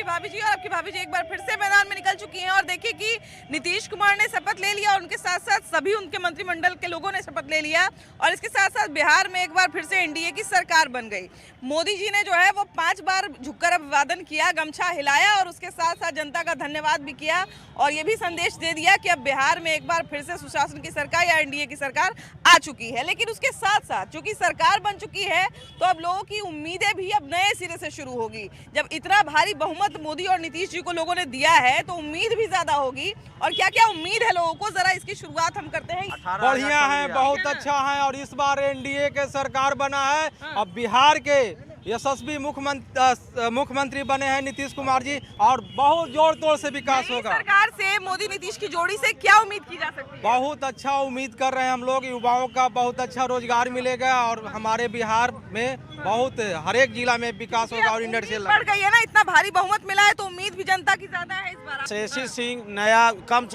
आपकी भाभी जी, और आपकी भाभी जी एक बार फिर से मैदान में निकल चुकी हैं। और देखिए कि नीतीश कुमार ने शपथ ले लिया और उनके साथ साथ सभी उनके मंत्रिमंडल के लोगों ने शपथ ले लिया, और इसके साथ साथ बिहार में एक बार फिर से एनडीए की सरकार बन गई। मोदी जी ने जो है वो 5 बार झुककर अभिवादन किया, गमछा हिलाया और उसके साथ साथ जनता का धन्यवाद भी किया, और ये भी संदेश दे दिया कि अब बिहार में एक बार फिर से सुशासन की सरकार या एनडीए की सरकार आ चुकी है। लेकिन उसके साथ साथ चूंकि सरकार बन चुकी है तो अब लोगों की उम्मीदें भी अब नए सिरे से शुरू होगी। जब इतना भारी बहुमत मोदी और नीतीश जी को लोगों ने दिया है तो उम्मीद भी ज्यादा होगी। और क्या क्या उम्मीद है लोगों को, जरा इसकी शुरुआत हम करते हैं। बढ़िया है, बहुत अच्छा है, और इस बार एनडीए के सरकार बना है। अब बिहार के यशस्वी मुख्यमंत्री बने हैं नीतीश कुमार जी, और बहुत जोर तोड़ से विकास होगा। सरकार से मोदी नीतीश की जोड़ी से क्या उम्मीद की जा सकती है? बहुत अच्छा उम्मीद कर रहे हैं हम लोग, युवाओं का बहुत अच्छा रोजगार मिलेगा, और हमारे बिहार में बहुत हर एक जिला में विकास होगा और इंडस्ट्रियल बढ़ गई है ना, इतना भारी बहुमत मिला है तो उम्मीद भी जनता की ज्यादा है इस बार। श्रेयसी सिंह नया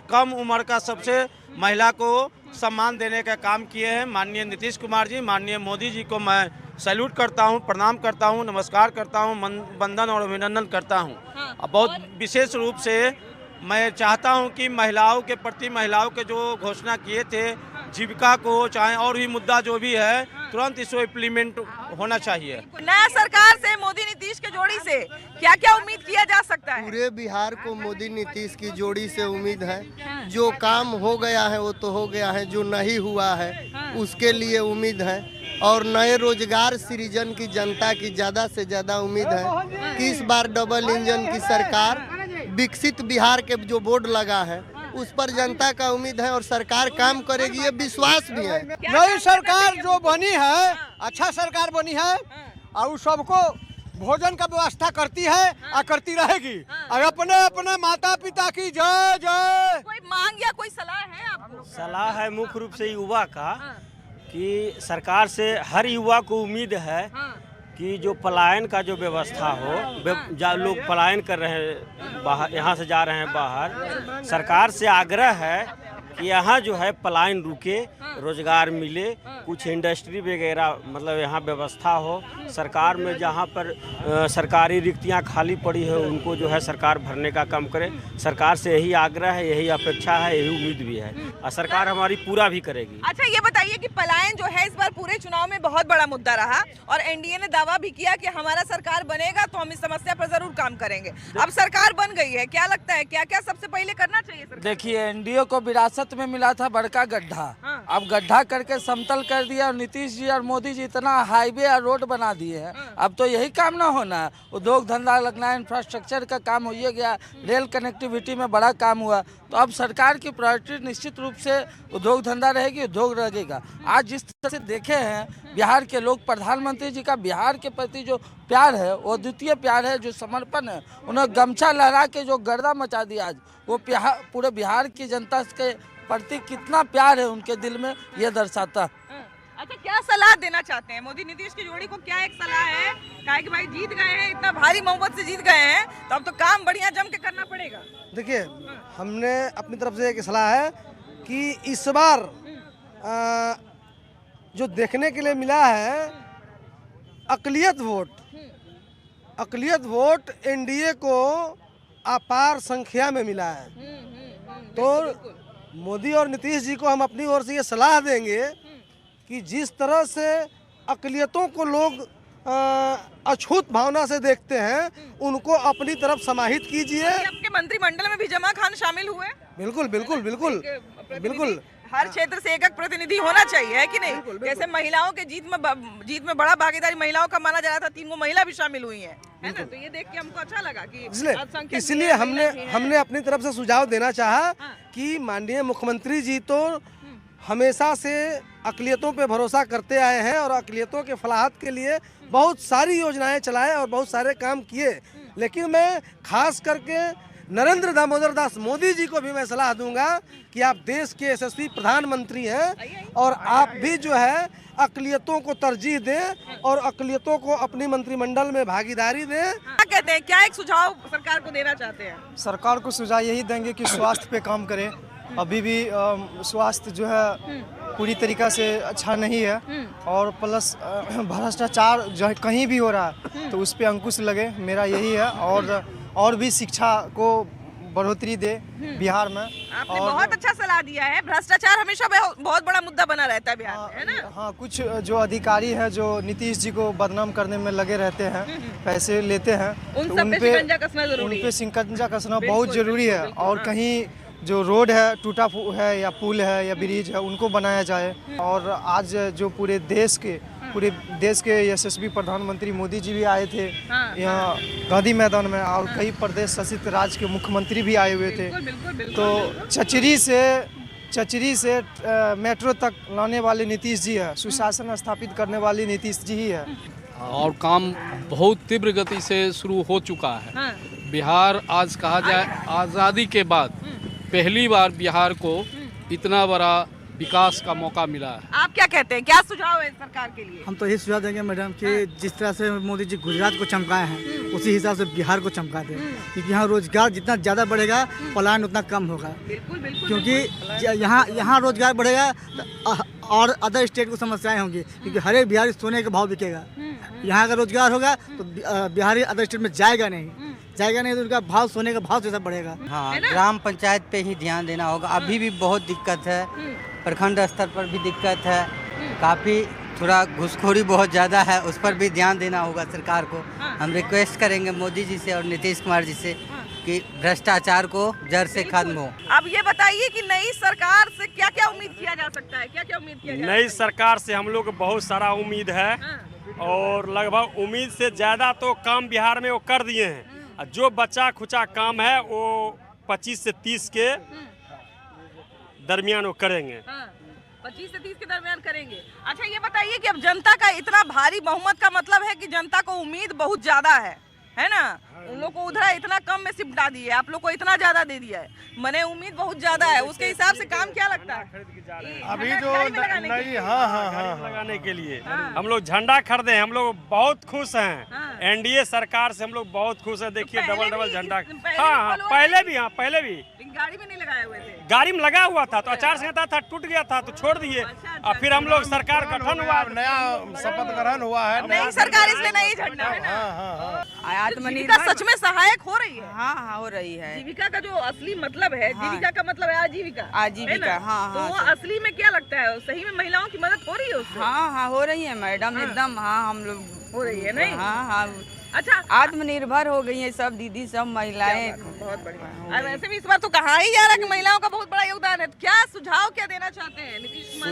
कम उम्र का सबसे महिला को सम्मान देने का काम किए हैं। माननीय नीतीश कुमार जी, माननीय मोदी जी को मैं सैल्यूट करता हूं, प्रणाम करता हूं, नमस्कार करता हूं, वंदन और अभिनंदन करता हूं। बहुत विशेष रूप से मैं चाहता हूं कि महिलाओं के प्रति, महिलाओं के जो घोषणा किए थे, जीविका को चाहे और भी मुद्दा जो भी है, तुरंत इसको इम्प्लीमेंट होना चाहिए। नया सरकार से मोदी नीतीश के जोड़ी से क्या क्या उम्मीद किया जा सकता है? पूरे बिहार को मोदी नीतीश की जोड़ी से उम्मीद है। जो काम हो गया है वो तो हो गया है, जो नहीं हुआ है उसके लिए उम्मीद है, और नए रोजगार सृजन की जनता की ज्यादा से ज्यादा उम्मीद है कि इस बार डबल इंजन की सरकार, विकसित बिहार के जो बोर्ड लगा है उस पर जनता का उम्मीद है, और सरकार काम करेगी ये विश्वास भी है। नई सरकार जो बनी है, अच्छा सरकार बनी है, और सबको भोजन का व्यवस्था करती है और करती रहेगी, और अपने अपने माता पिता की जय जय। कोई मांग या कोई सलाह है आपको? सलाह है मुख्य रूप से युवा का, कि सरकार से हर युवा को उम्मीद है कि जो पलायन का जो व्यवस्था हो, लोग पलायन कर रहे हैं बाहर, यहाँ से जा रहे हैं बाहर, सरकार से आग्रह है कि यहाँ जो है पलायन रुके, रोजगार मिले, कुछ इंडस्ट्री वगैरह मतलब यहाँ व्यवस्था हो। सरकार में जहाँ पर सरकारी रिक्तियाँ खाली पड़ी है उनको जो है सरकार भरने का काम करे। सरकार से यही आग्रह है, यही अपेक्षा है, यही उम्मीद भी है, और सरकार हमारी पूरा भी करेगी। अच्छा ये बताइए कि पलायन जो है इस बार पूरे चुनाव में बहुत बड़ा मुद्दा रहा, और एनडीए ने दावा भी किया कि हमारा सरकार बनेगा तो हम इस समस्या पर जरूर काम करेंगे। अब सरकार बन गई है, क्या लगता है क्या क्या सबसे पहले करना चाहिए सरकार? देखिए, एनडीए को विरासत में मिला था बड़का गड्ढा, अब गड्ढा करके समतल कर दिया, और नीतीश जी और मोदी जी इतना हाईवे और रोड बना दिए हैं। अब तो यही काम ना होना है, उद्योग धंधा लगना है, इंफ्रास्ट्रक्चर का काम हो गया, रेल कनेक्टिविटी में बड़ा काम हुआ। तो अब सरकार की प्रायोरिटी निश्चित रूप से उद्योग धंधा रहेगी, उद्योग रहेगा। आज जिस तरह से देखे हैं बिहार के लोग, प्रधानमंत्री जी का बिहार के प्रति जो प्यार है वो द्वितीय प्यार है, जो समर्पण है, उन्हें गमछा लहरा के जो गर्दा मचा दिया आज, वो पूरे बिहार की जनता के प्रति कितना प्यार है उनके दिल में, ये दर्शाता। अच्छा क्या सलाह देना चाहते हैं मोदी नीतीश की जोड़ी को? क्या एक सलाह है, कहा कि भाई जीत गए हैं, इतना भारी बहुमत से जीत गए हैं तो अब तो काम बढ़िया जम के करना पड़ेगा। देखिए, हमने अपनी तरफ से एक सलाह है कि इस बार जो देखने के लिए मिला है अकलियत वोट एनडीए को अपार संख्या में मिला है। तो मोदी और नीतीश जी को हम अपनी ओर से ये सलाह देंगे कि जिस तरह से अकलियतों को लोग अछूत भावना से देखते हैं, उनको अपनी तरफ समाहित कीजिए। आपके मंत्रिमंडल में भी जमा खान शामिल हुए? बिल्कुल बिल्कुल बिल्कुल बिल्कुल। हर क्षेत्र से एक प्रतिनिधि होना चाहिए, है कि नहीं? जैसे महिलाओं के जीत में बड़ा भागीदारी महिलाओं का माना जा रहा था, 3 गो महिला भी शामिल हुई हैं, है ना? तो ये देख के हमको अच्छा लगा कि इसलिए हमने अपनी तरफ से सुझाव देना चाहा कि माननीय मुख्यमंत्री जी तो हमेशा से अकलियतों पे भरोसा करते आए हैं, और अकलियतों के फलाहत के लिए बहुत सारी योजनाएं चलाए और बहुत सारे काम किए। लेकिन मैं खास करके नरेंद्र दामोदर दास मोदी जी को भी मैं सलाह दूंगा कि आप देश के यशस्वी प्रधानमंत्री हैं, और आप भी जो है अकलियतों को तरजीह दें और अकलियतों को अपनी मंत्रिमंडल में भागीदारी दें। क्या कहते हैं, क्या एक सुझाव सरकार को देना चाहते हैं? सरकार को सुझाव यही देंगे कि स्वास्थ्य पे काम करें। अभी भी स्वास्थ्य जो है पूरी तरीक़ा से अच्छा नहीं है, और प्लस भ्रष्टाचार जो कहीं भी हो रहा है तो उस पर अंकुश लगे, मेरा यही है। और और भी शिक्षा को बढ़ोतरी दे बिहार में। आपने बहुत अच्छा सलाह दिया है। भ्रष्टाचार हमेशा बहुत बड़ा मुद्दा बना रहता है बिहार में, है ना? हाँ, कुछ जो अधिकारी हैं जो नीतीश जी को बदनाम करने में लगे रहते हैं, पैसे लेते हैं, उन तो सब पे शिकंजा कसना जरूरी उन है। पे शिकंजा कसना बहुत जरूरी है। और कहीं जो रोड है टूटा है या पुल है या ब्रिज है उनको बनाया जाए। और आज जो पूरे देश के यशस्वी प्रधानमंत्री मोदी जी भी आए थे यहाँ गांधी मैदान में, और कई प्रदेश शासित राज्य के मुख्यमंत्री भी आए हुए थे। तो चचरी से मेट्रो तक लाने वाले नीतीश जी है, सुशासन स्थापित करने वाले नीतीश जी ही है। और काम बहुत तीव्र गति से शुरू हो चुका है। बिहार आज कहा जाए आज़ादी के बाद पहली बार बिहार को इतना बड़ा विकास का मौका मिला है। आप क्या कहते हैं, क्या सुझाव है सरकार के लिए? हम तो यही सुझाव देंगे मैडम कि जिस तरह से मोदी जी गुजरात को चमकाए हैं उसी हिसाब से बिहार को चमका दें, क्योंकि यहाँ रोजगार जितना ज़्यादा बढ़ेगा पलायन उतना कम होगा। क्योंकि यहाँ रोजगार बढ़ेगा तो और अदर स्टेट को समस्याएं होंगी, क्योंकि हर एक बिहारी सोने का भाव बिकेगा। यहाँ अगर रोजगार होगा तो बिहारी अदर स्टेट में जाएगा नहीं तो उनका भाव सोने का भाव जैसा बढ़ेगा। हाँ, ग्राम पंचायत पे ही ध्यान देना होगा। अभी भी बहुत दिक्कत है, प्रखंड स्तर पर भी दिक्कत है, काफ़ी थोड़ा घुसखोरी बहुत ज़्यादा है, उस पर भी ध्यान देना होगा सरकार को। हम रिक्वेस्ट करेंगे मोदी जी से और नीतीश कुमार जी से कि भ्रष्टाचार को जड़ से खत्म हो। अब ये बताइए कि नई सरकार से क्या क्या उम्मीद किया जा सकता है, क्या क्या उम्मीद किया जा नई सरकार से हम लोग को बहुत सारा उम्मीद है और लगभग उम्मीद से ज़्यादा तो काम बिहार में वो कर दिए हैं। जो बचा खुचा काम है वो 25 से 30 के दरमियान वो करेंगे। 25 से 30 के दरमियान करेंगे। अच्छा ये बताइए कि अब जनता का इतना भारी बहुमत का मतलब है कि जनता को उम्मीद बहुत ज्यादा है ना? उन लोग को उधर इतना कम में सिमटा दिए, आप लोग को इतना ज्यादा दे दिया है, मने उम्मीद बहुत ज्यादा है। उसके हिसाब से काम क्या लगता है अभी जो नहीं? हाँ लगाने के लिए हम लोग झंडा खरीदे, हम लोग बहुत खुश हैं। एनडीए सरकार से हम लोग बहुत खुश हैं। देखिए डबल झंडा। हाँ पहले भी गाड़ी में नहीं लगाए हुए थे। गाड़ी में लगा हुआ था तो आचार संहिता था, टूट गया था तो छोड़ दिए। और फिर हम लोग सरकार गठन हुआ, नया शपथ ग्रहण हुआ है, नई सरकार इसलिए नई झंडा है ना। आत्मनिर्भर सच में सहायक हो रही है। हाँ हो रही है। जीविका का जो असली मतलब है, जीविका का मतलब है आजीविका। हाँ तो वो असली में क्या लगता है, सही में महिलाओं की मदद हो रही है उससे? हाँ हो रही है मैडम, एकदम। हाँ हम लोग हो रही है नहीं? हाँ। अच्छा, आत्मनिर्भर हो गई है सब दीदी, सब महिलाएं। बहुत बढ़िया। वैसे भी इस बार तो कहा ही जा रहा है कि महिलाओं का बहुत बड़ा योगदान है। क्या सुझाव क्या देना चाहते हैं नीतीश कुमार?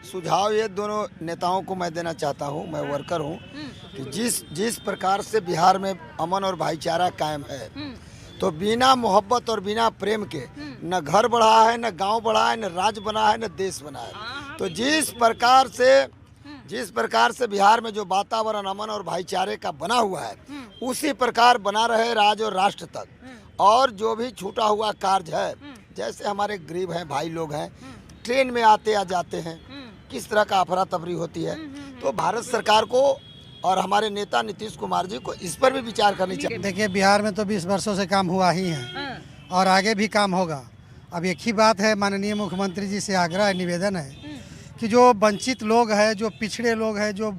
सुझाव ये दोनों नेताओं को मैं देना चाहता हूँ। मैं वर्कर हूँ कि जिस प्रकार से बिहार में अमन और भाईचारा कायम है, तो बिना मोहब्बत और बिना प्रेम के न घर बढ़ा है, न गांव बढ़ा है, न राज्य बना है, न देश बना है। तो जिस प्रकार से बिहार में जो वातावरण अमन और भाईचारे का बना हुआ है, उसी प्रकार बना रहे राज्य और राष्ट्र तक। और जो भी छूटा हुआ कार्य है, जैसे हमारे गरीब हैं भाई लोग हैं, ट्रेन में आते या जाते हैं, किस तरह का अफरा तफरी होती है, तो भारत सरकार को और हमारे नेता नीतीश कुमार जी को इस पर भी विचार करनी चाहिए। देखिए बिहार में तो 20 वर्षों से काम हुआ ही है और आगे भी काम होगा। अब एक ही बात है, माननीय मुख्यमंत्री जी से आग्रह है, निवेदन है कि जो वंचित लोग हैं, जो पिछड़े लोग हैं, जो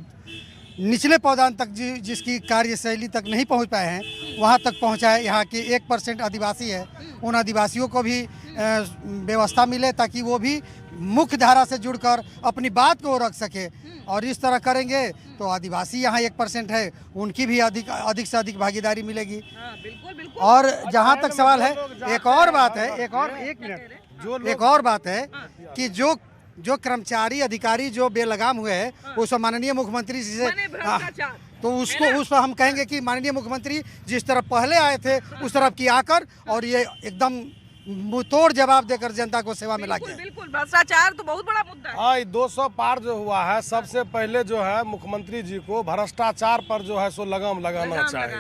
निचले पौधान तक जिसकी कार्यशैली तक नहीं पहुंच पाए हैं, वहां तक पहुंचाए। यहाँ के 1% आदिवासी है, उन आदिवासियों को भी व्यवस्था मिले ताकि वो भी मुख्य धारा से जुड़कर अपनी बात को रख सके। और इस तरह करेंगे तो आदिवासी यहाँ 1% है, उनकी भी अधिक से अधिक भागीदारी मिलेगी। और जहाँ तक सवाल है, एक और बात है कि जो कर्मचारी अधिकारी जो बेलगाम हुए हैं, उस माननीय मुख्यमंत्री जी से तो उस पर हम कहेंगे कि माननीय मुख्यमंत्री जिस तरह पहले आए थे उस तरफ की आकर और ये एकदम मुंहतोड़ जवाब देकर जनता को सेवा में लाके। बिल्कुल, भ्रष्टाचार तो बहुत बड़ा मुद्दा है। हाँ, 200 पार जो हुआ है, सबसे पहले जो है मुख्यमंत्री जी को भ्रष्टाचार पर जो है सो लगाम लगाना चाहिए।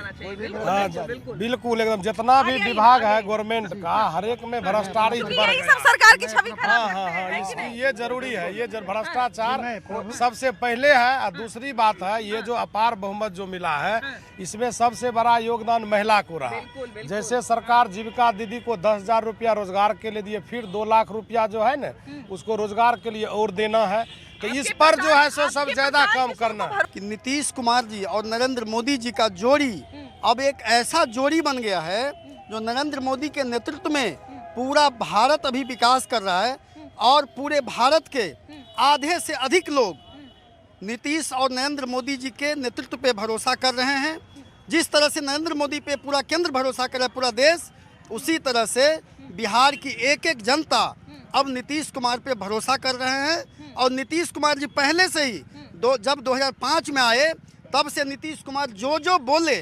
हाँ बिल्कुल एकदम, जितना भी विभाग है गवर्नमेंट का, हर एक में भ्रष्टाचारी सरकार की छवि खराब है। इसकी ये जरूरी है, ये भ्रष्टाचार सबसे पहले है। और दूसरी बात है, ये जो अपार बहुमत जो मिला है, इसमें सबसे बड़ा योगदान महिला को रहा। जैसे सरकार जीविका दीदी को 10,000 रुपया रोजगार के लिए दिए, फिर 2 लाख रुपया जो है ना उसको रोजगार के लिए और देना है। तो इस पर जो है सो सब ज्यादा काम करना है। कि नीतीश कुमार जी और नरेंद्र मोदी जी का जोड़ी अब एक ऐसा जोड़ी बन गया है जो नरेंद्र मोदी के नेतृत्व में पूरा भारत अभी विकास कर रहा है और पूरे भारत के आधे से अधिक लोग नीतीश और नरेंद्र मोदी जी के नेतृत्व पे भरोसा कर रहे हैं। जिस तरह से नरेंद्र मोदी पे पूरा केंद्र भरोसा कर रहा है, पूरा देश, उसी तरह से बिहार की एक एक जनता अब नीतीश कुमार पे भरोसा कर रहे हैं। और नीतीश कुमार जी पहले से ही जब 2005 में आए तब से नीतीश कुमार जो बोले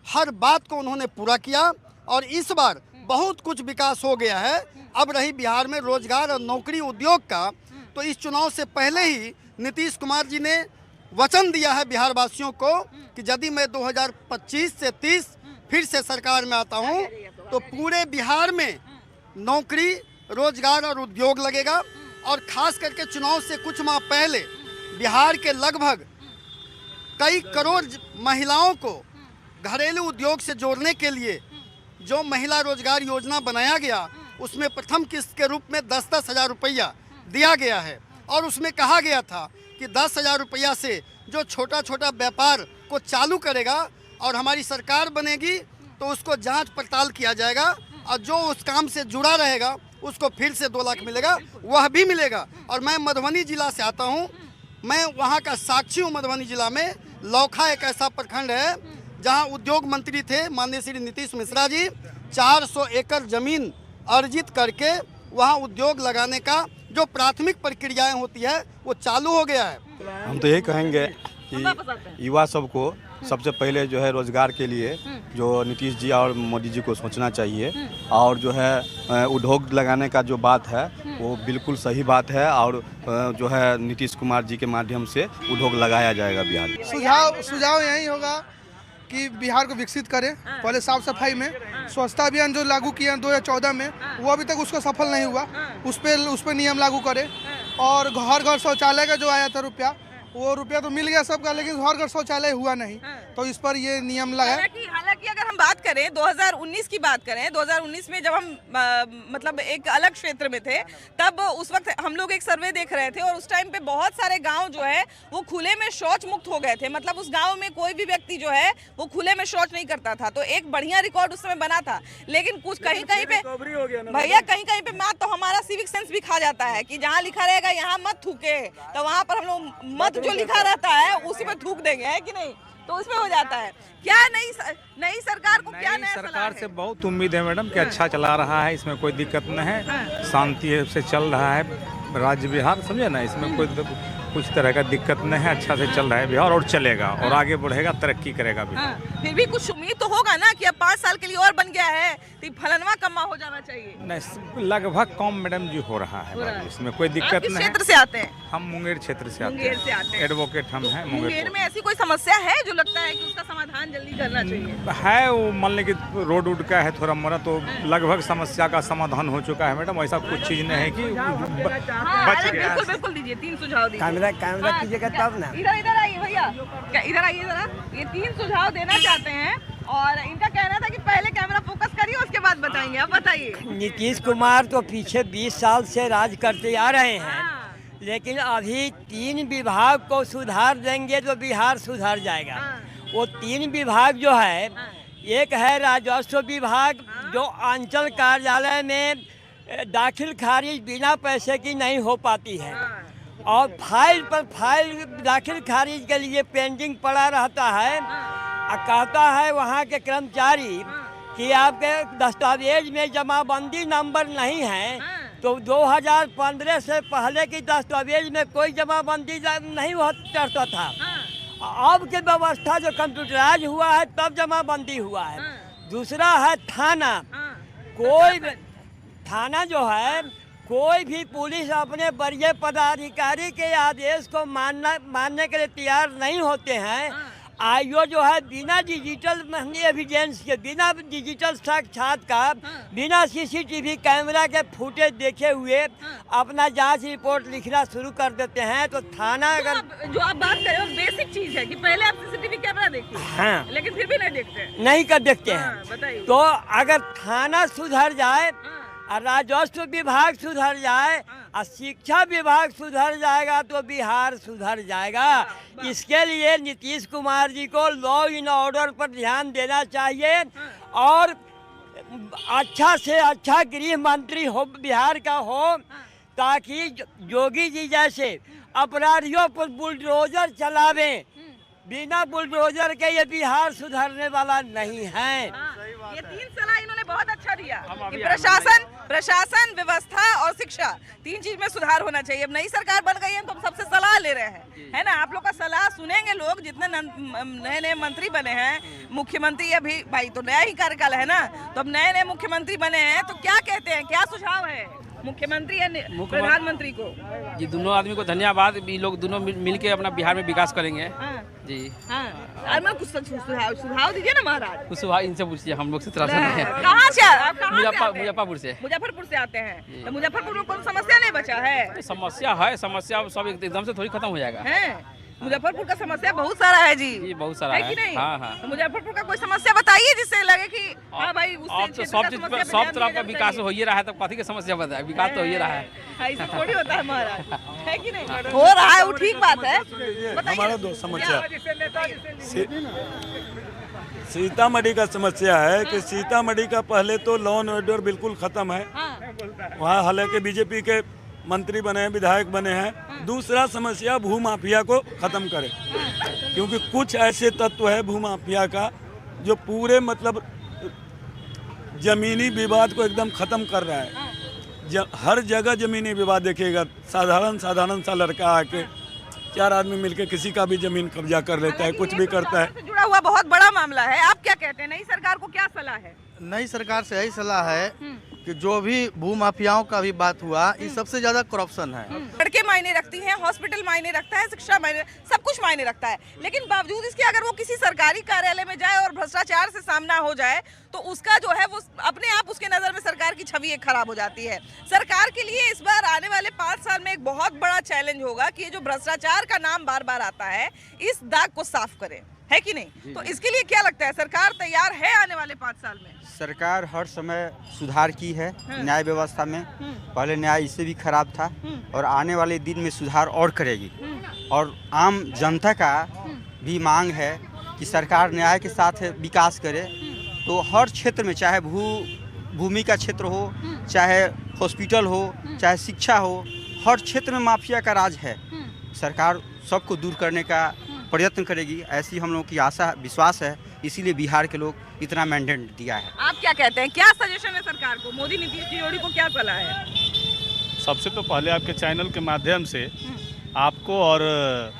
हर बात को उन्होंने पूरा किया और इस बार बहुत कुछ विकास हो गया है। अब रही बिहार में रोजगार और नौकरी उद्योग का, तो इस चुनाव से पहले ही नीतीश कुमार जी ने वचन दिया है बिहार वासियों को कि यदि मैं 2025 से 30 फिर से सरकार में आता हूं तो पूरे बिहार में नौकरी, रोजगार और उद्योग लगेगा। और खास करके चुनाव से कुछ माह पहले बिहार के लगभग कई करोड़ महिलाओं को घरेलू उद्योग से जोड़ने के लिए जो महिला रोजगार योजना बनाया गया, उसमें प्रथम किस्त के रूप में 10-10 हज़ार रुपया दिया गया है। और उसमें कहा गया था कि 10,000 रुपया से जो छोटा छोटा व्यापार को चालू करेगा और हमारी सरकार बनेगी तो उसको जांच पड़ताल किया जाएगा और जो उस काम से जुड़ा रहेगा उसको फिर से 2 लाख मिलेगा, वह भी मिलेगा। और मैं मधुबनी जिला से आता हूं, मैं वहां का साक्षी हूं। मधुबनी जिला में लौखा एक ऐसा प्रखंड है जहां उद्योग मंत्री थे माननीय श्री नीतीश मिश्रा जी। 400 एकड़ जमीन अर्जित करके वहां उद्योग लगाने का जो प्राथमिक प्रक्रियाएं होती है वो चालू हो गया है। हम तो यही कहेंगे कि युवा सबको सबसे पहले जो है रोजगार के लिए जो नीतीश जी और मोदी जी को सोचना चाहिए और जो है उद्योग लगाने का जो बात है वो बिल्कुल सही बात है और जो है नीतीश कुमार जी के माध्यम से उद्योग लगाया जाएगा बिहार में। सुझाव यही होगा कि बिहार को विकसित करें। पहले साफ सफाई में स्वच्छता अभियान जो लागू किया 2014 में, वो अभी तक उसको सफल नहीं हुआ, उस पर नियम लागू करें। और घर घर शौचालय का जो आया था रुपया, वो रुपया तो मिल गया सबका, लेकिन घर घर शौचालय हुआ नहीं, तो इस पर ये नियम लगा। हालांकि अगर हम बात करें 2019 की बात करें, 2019 में जब हम मतलब एक अलग क्षेत्र में थे, तब उस वक्त हम लोग एक सर्वे देख रहे थे और उस टाइम पे बहुत सारे गांव जो है वो खुले में शौच मुक्त हो गए थे। मतलब उस गांव में कोई भी व्यक्ति जो है वो खुले में शौच नहीं करता था, तो एक बढ़िया रिकॉर्ड उस समय बना था। लेकिन कुछ कहीं कहीं पे भैया कहीं पे मत, तो हमारा सिविक सेंस भी खा जाता है कि जहाँ लिखा रहेगा यहाँ मत थूके, तो वहाँ पर हम लोग मत जो लिखा रहता है उसी पे थूक देंगे, है कि नहीं? तो उसमें हो जाता है। क्या नई सरकार को क्या नया सरकार से बहुत उम्मीद है मैडम कि अच्छा चला रहा है, इसमें कोई दिक्कत नहीं है, शांति से चल रहा है राज्य बिहार, समझे ना, इसमें कोई कुछ तरह का दिक्कत नहीं है, अच्छा से चल रहा है बिहार और चलेगा और आगे बढ़ेगा, तरक्की करेगा बिहार। फिर भी कुछ उम्मीद तो होगा ना कि अब 5 साल के लिए और बन गया है तो फलनवा कमा हो जाना चाहिए। नहीं, लगभग कम मैडम जी हो रहा है, इसमें कोई दिक्कत नहीं है। क्षेत्र से आते हैं? हम मुंगेर क्षेत्र से आते हैं, एडवोकेट हम हैं मुंगेर में। ऐसी कोई समस्या है जो लगता है कि उसका समाधान जल्दी करना चाहिए? है, वो मान लें कि रोड उड का है थोड़ा मोड़ा, तो लगभग समस्या का समाधान हो चुका है मैडम। ऐसा कुछ चीज़ नहीं है कि बच गया। बिल्कुल दीजिए, 3 सुझाव दीजिए। कैमरा कीजिएगा तब ना। इधर आइए भैया, इधर आइए जरा। ये 3 सुझाव देना चाहते हैं और इनका कहना था कि पहले कैमरा फोकस करिए उसके बाद बताएंगे। अब बताइए। नीतीश कुमार तो पीछे 20 साल से राज करते आ रहे हैं, लेकिन अभी 3 विभाग को सुधार देंगे तो बिहार सुधर जाएगा। वो 3 विभाग जो है, एक है राजस्व विभाग जो अंचल कार्यालय में दाखिल खारिज बिना पैसे की नहीं हो पाती है और फाइल पर फाइल दाखिल खारिज के लिए पेंडिंग पड़ा रहता है। कहता है वहाँ के कर्मचारी कि आपके दस्तावेज में जमाबंदी नंबर नहीं है, तो 2015 से पहले की दस्तावेज में कोई जमाबंदी नहीं करता था। अब के व्यवस्था जो कंप्यूटराइज हुआ है तब जमाबंदी हुआ है। दूसरा है थाना, थाना जो है कोई भी पुलिस अपने वरीय पदाधिकारी के आदेश को मानने के लिए तैयार नहीं होते हैं। आईओ जो है बिना डिजिटल एविडेंस के, बिना डिजिटल साक्षात्कार, बिना सीसीटीवी कैमरा के फुटेज देखे हुए अपना जांच रिपोर्ट लिखना शुरू कर देते हैं। तो थाना अगर जो आप बात करें वो बेसिक चीज है कि पहले आप सीसीटीवी कैमरा देखिए, हाँ, लेकिन फिर भी नहीं देखते, नहीं कर देखते हैं। बताइए। तो अगर थाना सुधर जाए, और राजस्व विभाग सुधर जाए और शिक्षा विभाग सुधर जाएगा तो बिहार सुधर जाएगा। इसके लिए नीतीश कुमार जी को लॉ इन ऑर्डर पर ध्यान देना चाहिए और अच्छा से अच्छा गृह मंत्री हो बिहार का हो, ताकि योगी जी जैसे अपराधियों पर बुलडोजर चलावें। बिना बुलडोजर के ये बिहार सुधरने वाला नहीं है। ये 3 सलाह इन्होंने बहुत अच्छा दिया कि प्रशासन, व्यवस्था और शिक्षा 3 चीज में सुधार होना चाहिए। अब नई सरकार बन गई है तो हम सबसे सलाह ले रहे हैं, है ना। आप लोग का सलाह सुनेंगे लोग, जितने नए मंत्री बने हैं, मुख्यमंत्री अभी भाई तो नया ही कार्यकाल है ना, तो अब नए मुख्यमंत्री बने हैं तो क्या कहते हैं, क्या सुझाव है मुख्यमंत्री या प्रधानमंत्री को? जी दोनों आदमी को धन्यवाद। भी लोग दोनों मिल के अपना बिहार में विकास करेंगे। जी हाँ, मैं कुछ सुझाव दीजिए ना महाराज। कुछ इनसे पूछिए, हम लोग से तरह से नहीं है। कहाँ से आप? मुजफ्फरपुर से। मुजफ्फरपुर से आते हैं तो मुजफ्फरपुर में कोई समस्या नहीं बचा है? समस्या है, समस्या सब एकदम से थोड़ी खत्म हो जाएगा। है मुजफ्फरपुर का समस्या बहुत सारा है जी, बहुत सारा है कि नहीं? हाँ हाँ। तो मुजफ्फरपुर का कोई समस्या बताइए जिससे लगे कि हाँ भाई अब तो सब चीज पर सब तरफ का विकास हो ही रहा है, तो कथी की समस्या बताए, विकास तो हो ही रहा है। ऐसे थोड़ी होता है महाराज, है कि नहीं? हो रहा है, वो ठीक बात है। हमारा दो समस्या सीतामढ़ी का समस्या है कि सीतामढ़ी का पहले तो लॉ एंड ऑर्डर बिल्कुल खत्म है, वहाँ हालांकि बीजेपी के मंत्री बने हैं, विधायक बने हैं। दूसरा समस्या भूमाफिया को खत्म करें, क्योंकि कुछ ऐसे तत्व है भूमाफिया का जो पूरे मतलब जमीनी विवाद को एकदम खत्म कर रहा है। हर जगह जमीनी विवाद देखिएगा, साधारण सा लड़का आके 4 आदमी मिलके किसी का भी जमीन कब्जा कर लेता है, कुछ भी करता है। जुड़ा हुआ बहुत बड़ा मामला है, आप क्या कहते हैं? नई सरकार को क्या सलाह है? नई सरकार से यही सलाह है कि जो भी भूमाफियाओं का भी बात हुआ, ये सबसे ज्यादा करप्शन है। सड़कें मायने रखती हैं, हॉस्पिटल मायने रखता है, शिक्षा मायने, सब कुछ मायने रखता है, लेकिन बावजूद इसके अगर वो किसी सरकारी कार्यालय में जाए और भ्रष्टाचार से सामना हो जाए तो उसका जो है वो अपने आप उसके नजर में सरकार की छवि एक खराब हो जाती है। सरकार के लिए इस बार आने वाले 5 साल में एक बहुत बड़ा चैलेंज होगा कि ये जो भ्रष्टाचार का नाम बार बार आता है, इस दाग को साफ करे, है कि नहीं? तो इसके लिए क्या लगता है, सरकार तैयार है आने वाले 5 साल में? सरकार हर समय सुधार की है न्याय व्यवस्था में। पहले न्याय इससे भी खराब था और आने वाले दिन में सुधार और करेगी। और आम जनता का भी मांग है कि सरकार न्याय के साथ विकास करे, तो हर क्षेत्र में, चाहे भूमि का क्षेत्र हो, चाहे हॉस्पिटल हो, चाहे शिक्षा हो, हर क्षेत्र में माफिया का राज है। सरकार सबको दूर करने का प्रयत्न करेगी, ऐसी हम लोगों की आशा विश्वास है। इसीलिए बिहार के लोग इतना मैंडेट दिया है। आप क्या कहते हैं, क्या सजेशन है सरकार को? मोदी नीतीश की जोड़ी को क्या सलाह है? सबसे तो पहले आपके चैनल के माध्यम से आपको और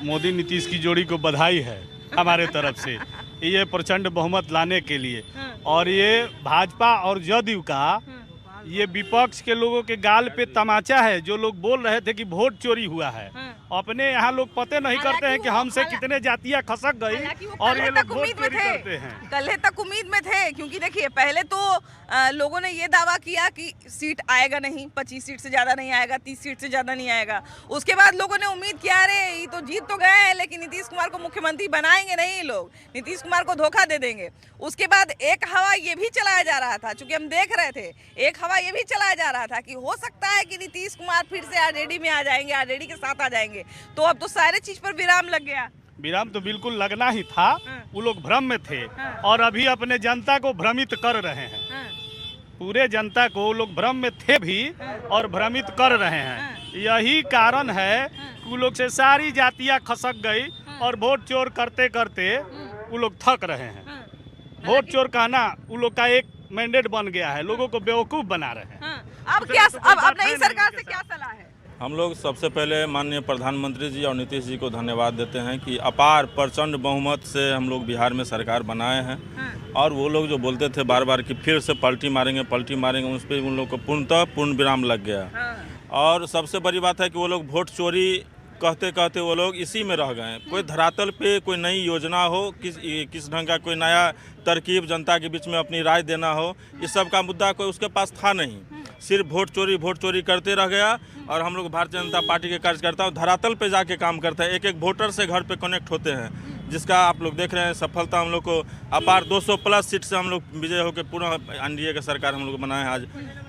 मोदी नीतीश की जोड़ी को बधाई है हमारे तरफ से, ये प्रचंड बहुमत लाने के लिए। और ये भाजपा और जदयू का ये विपक्ष के लोगों के गाल पे तमाचा है। जो लोग बोल रहे थे कि वोट चोरी हुआ है, अपने यहाँ लोग पते नहीं करते हैं कि हमसे कितने जातियाँ खसक गई और ये लोग वोट चोरी करते हैं। कल तक उम्मीद में थे, क्योंकि देखिए पहले तो लोगों ने ये दावा किया कि सीट आएगा नहीं, 25 सीट से ज़्यादा नहीं आएगा, 30 सीट से ज़्यादा नहीं आएगा। उसके बाद लोगों ने उम्मीद किया अरे ये तो जीत तो गए हैं, लेकिन नीतीश कुमार को मुख्यमंत्री बनाएंगे नहीं, लोग नीतीश कुमार को धोखा दे देंगे। उसके बाद एक हवा ये भी चलाया जा रहा था, चूंकि हम देख रहे थे, एक हवा ये भी चलाया जा रहा था कि हो सकता है कि नीतीश कुमार फिर से आरजेडी में आ जाएंगे, आरजेडी के साथ आ जाएंगे। तो अब तो सारे चीज पर विराम लग गया। विराम तो बिल्कुल लगना ही था। वो लोग भ्रम में थे और अभी अपने जनता को भ्रमित कर रहे हैं। पूरे जनता को वो लोग भ्रम में थे भी और भ्रमित कर रहे हैं। यही कारण है कि वो लोग से सारी जातियां खसक गई और वोट चोर करते करते वो लोग थक रहे हैं। वोट चोर कहना वो लोग का एक मैंडेट बन गया है, लोगों को बेवकूफ बना रहे हैं। अब नई सरकार से क्या सलाह है? हम लोग सबसे पहले माननीय प्रधानमंत्री जी और नीतीश जी को धन्यवाद देते हैं कि अपार प्रचंड बहुमत से हम लोग बिहार में सरकार बनाए हैं। और वो लोग जो बोलते थे बार बार कि फिर से पलटी मारेंगे, उस पर उन लोग को पूर्ण विराम लग गया। और सबसे बड़ी बात है कि वो लोग वोट चोरी कहते कहते वो लोग इसी में रह गए। कोई धरातल पे कोई नई योजना हो, किस ढंग का कोई नया तरकीब जनता के बीच में अपनी राय देना हो, इस सब का मुद्दा कोई उसके पास था नहीं। सिर्फ वोट चोरी करते रह गया। और हम लोग भारतीय जनता पार्टी के कार्यकर्ता धरातल पे जाके काम करते हैं, एक वोटर से घर पे कनेक्ट होते हैं। जिसका आप लोग देख रहे हैं सफलता हम लोग को अपार 200 प्लस सीट से हम लोग विजय होकर पूरा एनडीए का सरकार हम लोग बनाए। आज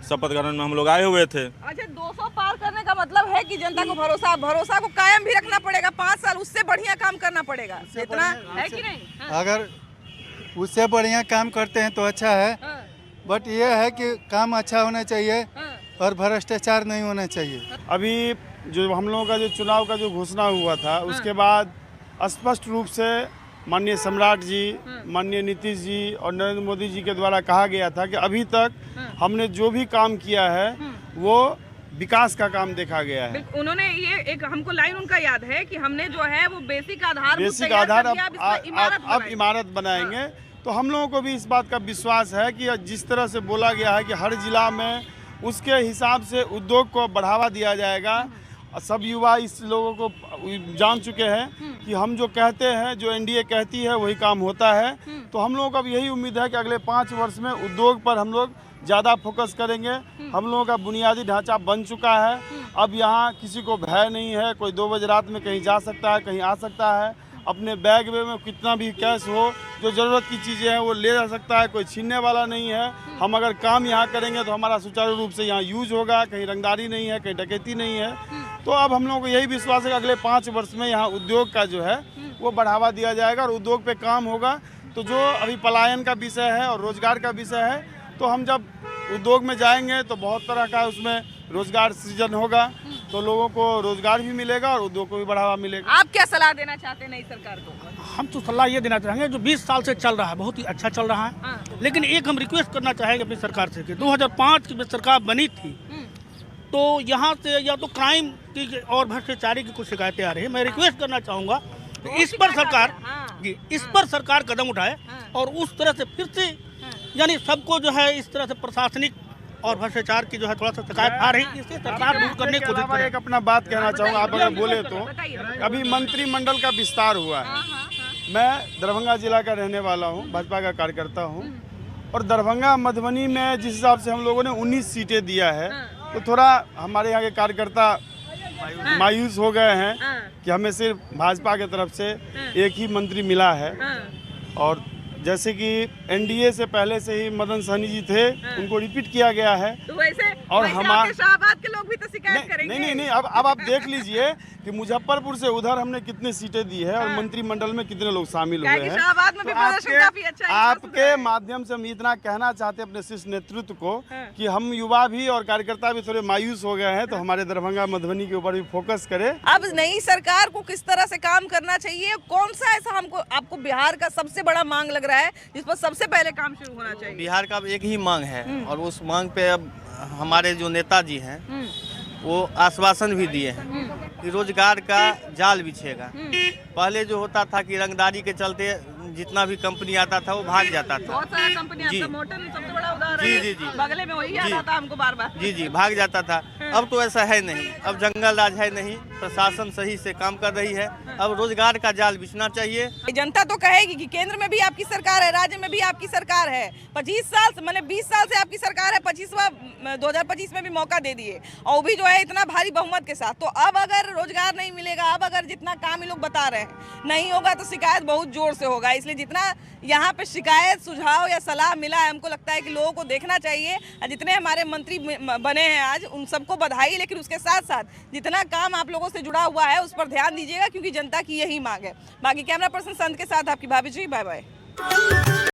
शपथ ग्रहण में हम लोग आए हुए थे। अच्छा, 200 पार करने का मतलब है कि जनता को भरोसा को कायम भी रखना पड़ेगा। 5 साल उससे बढ़िया काम करना पड़ेगा, इतना है कि नहीं? हाँ। अगर उससे बढ़िया काम करते हैं तो अच्छा है, बट ये है कि काम अच्छा होना चाहिए और भ्रष्टाचार नहीं होना चाहिए। अभी जो हम लोगों का जो चुनाव का जो घोषणा हुआ था उसके बाद स्पष्ट रूप से माननीय सम्राट जी, माननीय नीतीश जी और नरेंद्र मोदी जी के द्वारा कहा गया था कि अभी तक हमने जो भी काम किया है वो विकास का काम देखा गया है। उन्होंने ये एक हमको लाइन उनका याद है कि हमने जो है वो बेसिक आधार अब इमारत बनाएंगे। तो हम लोगों को भी इस बात का विश्वास है कि जिस तरह से बोला गया है कि हर जिला में उसके हिसाब से उद्योग को बढ़ावा दिया जाएगा। सब युवा इस लोगों को जान चुके हैं कि हम जो कहते हैं, जो एनडीए कहती है वही काम होता है। तो हम लोगों का भी यही उम्मीद है कि अगले 5 वर्ष में उद्योग पर हम लोग ज़्यादा फोकस करेंगे। हम लोगों का बुनियादी ढांचा बन चुका है। अब यहाँ किसी को भय नहीं है, कोई 2 बजे रात में कहीं जा सकता है, कहीं आ सकता है। अपने बैग में कितना भी कैश हो, जो ज़रूरत की चीज़ें हैं वो ले जा सकता है, कोई छीनने वाला नहीं है। हम अगर काम यहाँ करेंगे तो हमारा सुचारू रूप से यहाँ यूज होगा, कहीं रंगदारी नहीं है, कहीं डकैती नहीं है। तो अब हम लोगों को यही विश्वास है कि अगले 5 वर्ष में यहाँ उद्योग का जो है वो बढ़ावा दिया जाएगा और उद्योग पे काम होगा। तो जो अभी पलायन का विषय है और रोजगार का विषय है, तो हम जब उद्योग में जाएंगे तो बहुत तरह का उसमें रोजगार सृजन होगा, तो लोगों को रोजगार भी मिलेगा और उद्योग को भी बढ़ावा मिलेगा। आप क्या सलाह देना चाहते हैं नई सरकार को? हम तो सलाह ये देना चाहेंगे, जो 20 साल से चल रहा है बहुत ही अच्छा चल रहा है। लेकिन एक हम रिक्वेस्ट करना चाहेंगे अपनी सरकार से कि 2005 की सरकार बनी थी तो यहाँ से या तो क्राइम की और भ्रष्टाचारी की कुछ शिकायतें आ रही है। मैं रिक्वेस्ट करना चाहूँगा इस पर सरकार कदम उठाए और उस तरह से फिर से यानी सबको जो है इस तरह से प्रशासनिक और भ्रष्टाचार की जो है थोड़ा सा शिकायत आ रही है, इसे सरकार दूर करने की कोशिश करे। एक अपना बात कहना चाहूँगा, आप अगर बोले तो अभी मंत्रिमंडल का विस्तार हुआ है। मैं दरभंगा जिला का रहने वाला हूँ, भाजपा का कार्यकर्ता हूँ, और दरभंगा मधुबनी में जिस हिसाब से हम लोगों ने 19 सीटें दिया है तो थोड़ा हमारे यहाँ के कार्यकर्ता मायूस हो गए हैं कि हमें सिर्फ भाजपा की तरफ से एक ही मंत्री मिला है। और जैसे कि एनडीए से पहले से ही मदन सहनी जी थे, उनको रिपीट किया गया है। तो वैसे और हमारे शाहबाद के लोग भी तो शिकायत करेंगे। नहीं, अब आप देख लीजिए कि मुजफ्फरपुर से उधर हमने कितनी सीटें दी है और मंत्रिमंडल में कितने लोग शामिल हुए हैं। शाहबाद में भी प्रदर्शन काफी अच्छा है। आपके माध्यम से हम इतना कहना चाहते हैं अपने शीर्ष नेतृत्व को कि हम युवा भी और कार्यकर्ता भी थोड़े मायूस हो गए हैं, तो हमारे दरभंगा मधुबनी के ऊपर भी फोकस करें। अब नई सरकार को किस तरह से काम करना चाहिए, कौन सा ऐसा आपको बिहार का सबसे बड़ा मांग लग रहा है जिस पर सबसे पहले काम शुरू होना चाहिए? बिहार का अब एक ही मांग है और उस मांग पे अब हमारे जो नेताजी हैं वो आश्वासन भी दिए हैं कि रोजगार का जाल बिछेगा। पहले जो होता था कि रंगदारी के चलते जितना भी कंपनी आता था वो भाग जाता था। बहुत सारा कंपनी आता, मोटन सबसे बड़ा उदाहरण है। जी, बगले में वही आता था हमको बार-बार। जी, भाग जाता था। अब तो ऐसा है नहीं, अब जंगल राज है नहीं, प्रशासन सही से काम कर रही है। अब रोजगार का जाल बिछना चाहिए। जनता तो कहेगी कि केंद्र में भी आपकी सरकार है, राज्य में भी आपकी सरकार है। 25 साल से, मतलब 20 साल से आपकी सरकार है, 2025 में भी मौका दे दिए और वो भी जो है इतना भारी बहुमत के साथ। तो अब अगर रोजगार नहीं मिलेगा, अब अगर जितना काम ये लोग बता रहे हैं नहीं होगा तो शिकायत बहुत जोर से होगा। इसलिए जितना यहाँ पे शिकायत, सुझाव या सलाह मिला है, हमको लगता है कि लोगों को देखना चाहिए। जितने हमारे मंत्री बने हैं आज, उन सबको बधाई, लेकिन उसके साथ साथ जितना काम आप लोगों से जुड़ा हुआ है उस पर ध्यान दीजिएगा, क्योंकि जनता की यही मांग है। बाकी कैमरा पर्सन संत के साथ आपकी भाभी जी, बाय बाय।